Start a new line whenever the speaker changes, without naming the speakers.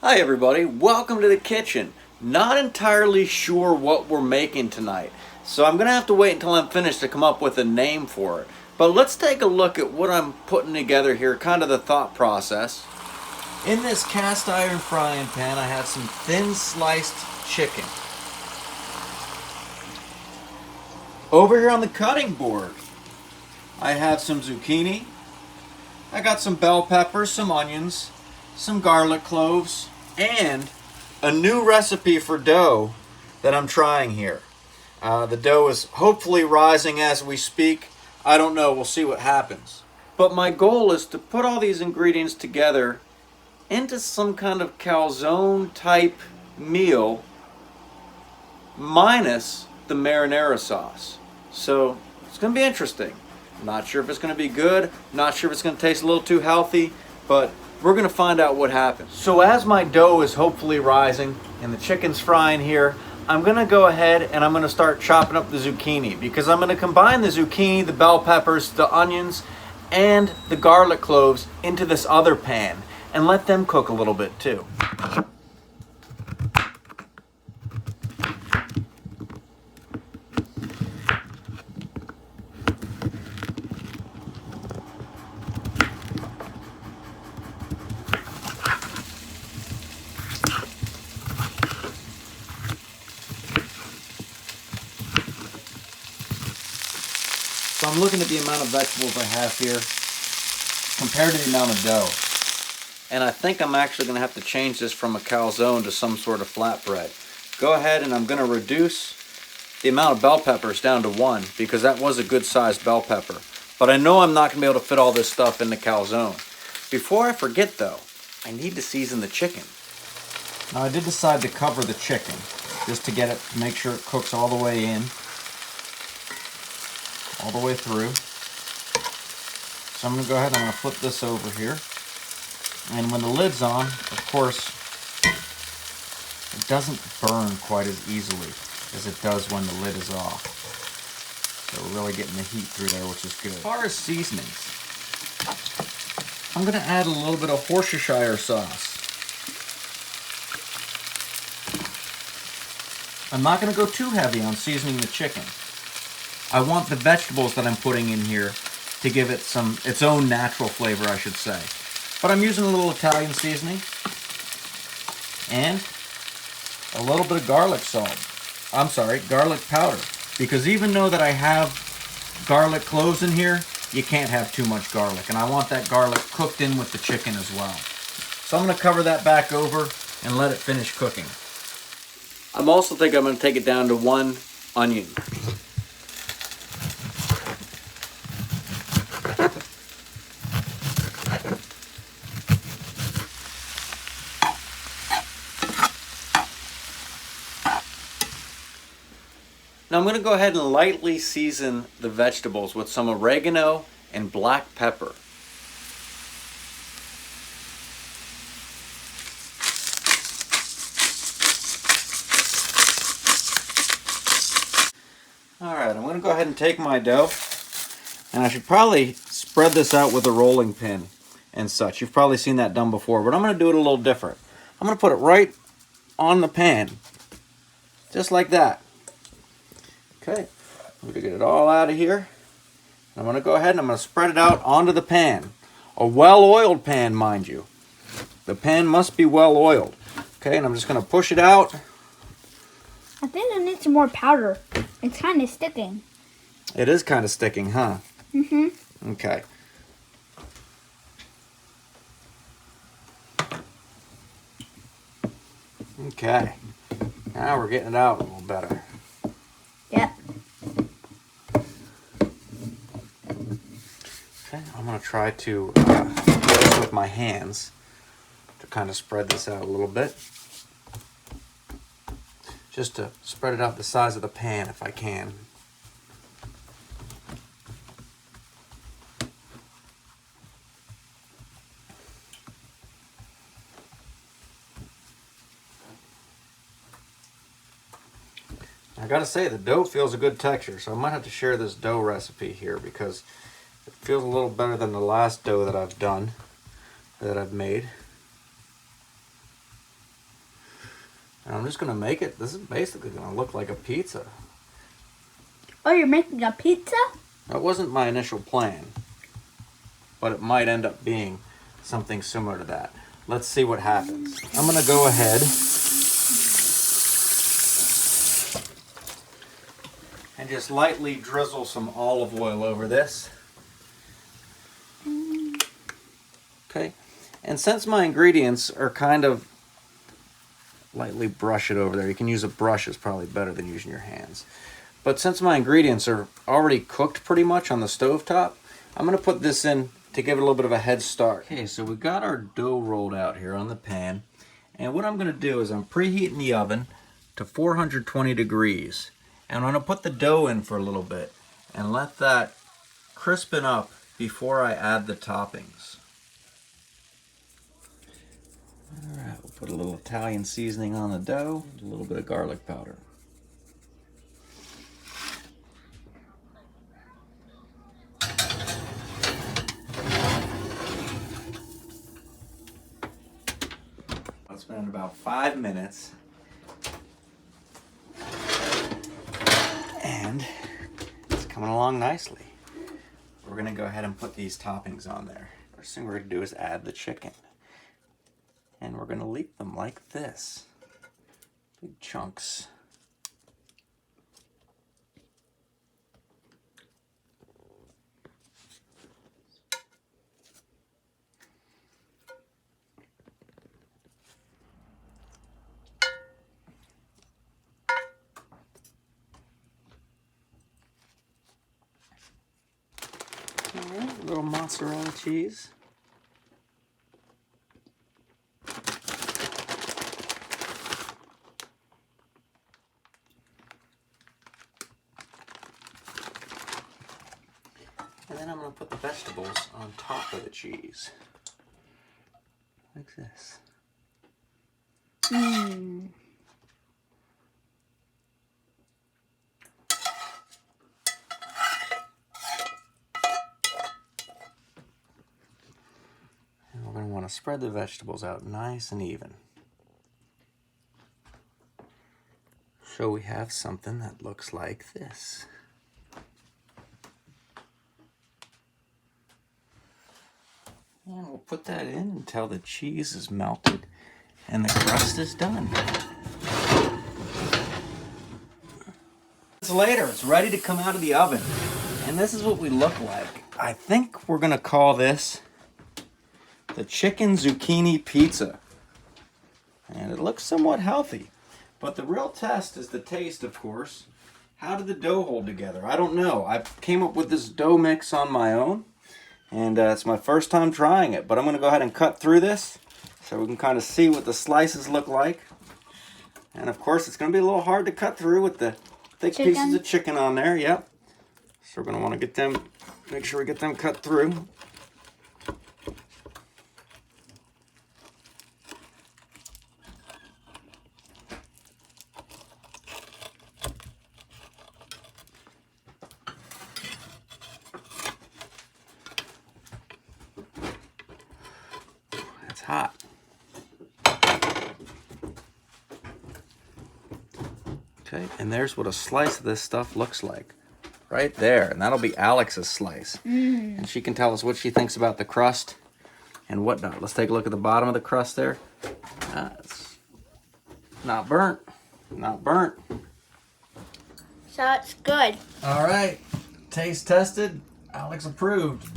Hi everybody, welcome to the kitchen. Not entirely sure what we're making tonight, so I'm gonna have to wait until I'm finished to come up with a name for it. But let's take a look at what I'm putting together here, kind of the thought process. In this cast iron frying pan, I have some thin sliced chicken. Over here on the cutting board, I have some zucchini. I got some bell peppers, some onions, some garlic cloves, and a new recipe for dough that I'm trying here. The dough is hopefully rising as we speak. I don't know, we'll see what happens. But my goal is to put all these ingredients together into some kind of calzone type meal minus the marinara sauce. So it's going to be interesting. Not sure if it's going to be good, not sure if it's going to taste a little too healthy, but we're going to find out what happens. So as my dough is hopefully rising and the chicken's frying here, I'm going to go ahead and I'm going to start chopping up the zucchini, because I'm going to combine the zucchini, the bell peppers, the onions, and the garlic cloves into this other pan and let them cook a little bit too. So I'm looking at the amount of vegetables I have here compared to the amount of dough. And I think I'm actually going to have to change this from a calzone to some sort of flatbread. Go ahead and I'm going to reduce the amount of bell peppers down to 1, because that was a good sized bell pepper. But I know I'm not going to be able to fit all this stuff in the calzone. Before I forget though, I need to season the chicken. Now I did decide to cover the chicken just to get it, to make sure it cooks all the way in. All the way through. So I'm going to go ahead and I'm going to flip this over here. And when the lid's on, of course, it doesn't burn quite as easily as it does when the lid is off. So we're really getting the heat through there, which is good. As far as seasonings, I'm going to add a little bit of Worcestershire sauce. I'm not going to go too heavy on seasoning the chicken. I want the vegetables that I'm putting in here to give it its own natural flavor, I should say. But I'm using a little Italian seasoning and a little bit of garlic powder. Because even though that I have garlic cloves in here, you can't have too much garlic. And I want that garlic cooked in with the chicken as well. So I'm going to cover that back over and let it finish cooking. I'm also thinking I'm going to take it down to 1 onion. Now I'm going to go ahead and lightly season the vegetables with some oregano and black pepper. Alright, I'm going to go ahead and take my dough, and I should probably spread this out with a rolling pin and such. You've probably seen that done before, but I'm going to do it a little different. I'm going to put it right on the pan, just like that. Okay, I'm going to get it all out of here. I'm going to go ahead and I'm going to spread it out onto the pan. A well-oiled pan, mind you. The pan must be well-oiled. Okay, and I'm just going to push it out.
I think I need some more powder. It's kind of sticking.
It is kind of sticking, huh?
Mm-hmm.
Okay. Okay. Now we're getting it out a little better.
Yep.
Okay, I'm going to try to do this with my hands to kind of spread this out a little bit. Just to spread it out the size of the pan if I can. I gotta say, the dough feels a good texture, so I might have to share this dough recipe here because it feels a little better than the last dough that I've done, that I've made. And I'm just gonna make it. This is basically gonna look like a pizza.
Oh, you're making a pizza?
That wasn't my initial plan, but it might end up being something similar to that. Let's see what happens. I'm gonna go ahead and just lightly drizzle some olive oil over this. Okay, and since my ingredients are kind of, lightly brush it over there. You can use a brush, it's probably better than using your hands. But since my ingredients are already cooked pretty much on the stovetop, I'm gonna put this in to give it a little bit of a head start. Okay, so we got our dough rolled out here on the pan. And what I'm gonna do is I'm preheating the oven to 420 degrees. And I'm gonna put the dough in for a little bit and let that crispen up before I add the toppings. All right, we'll put a little Italian seasoning on the dough, a little bit of garlic powder. It's been about 5 minutes. And it's coming along nicely. We're gonna go ahead and put these toppings on there. First thing we're gonna do is add the chicken. And we're gonna leave them like this. Big chunks. All right, a little mozzarella cheese. And then I'm going to put the vegetables on top of the cheese. Like this.
Mmm.
And we're going to want to spread the vegetables out nice and even. So we have something that looks like this. And we'll put that in until the cheese is melted and the crust is done. Later, it's ready to come out of the oven. And this is what we look like. I think we're gonna call this the chicken zucchini pizza. And it looks somewhat healthy. But the real test is the taste, of course. How did the dough hold together? I don't know. I came up with this dough mix on my own. And it's my first time trying it, but I'm going to go ahead and cut through this so we can kind of see what the slices look like. And of course, it's going to be a little hard to cut through with the thick pieces of chicken on there. Yep. So we're going to want to get them, make sure we get them cut through. Hot. Okay, and there's what a slice of this stuff looks like. Right there, and that'll be Alex's slice. And she can tell us what she thinks about the crust and whatnot. Let's take a look at the bottom of the crust there. It's not burnt. Not burnt.
So it's good.
All right, taste tested. Alex approved.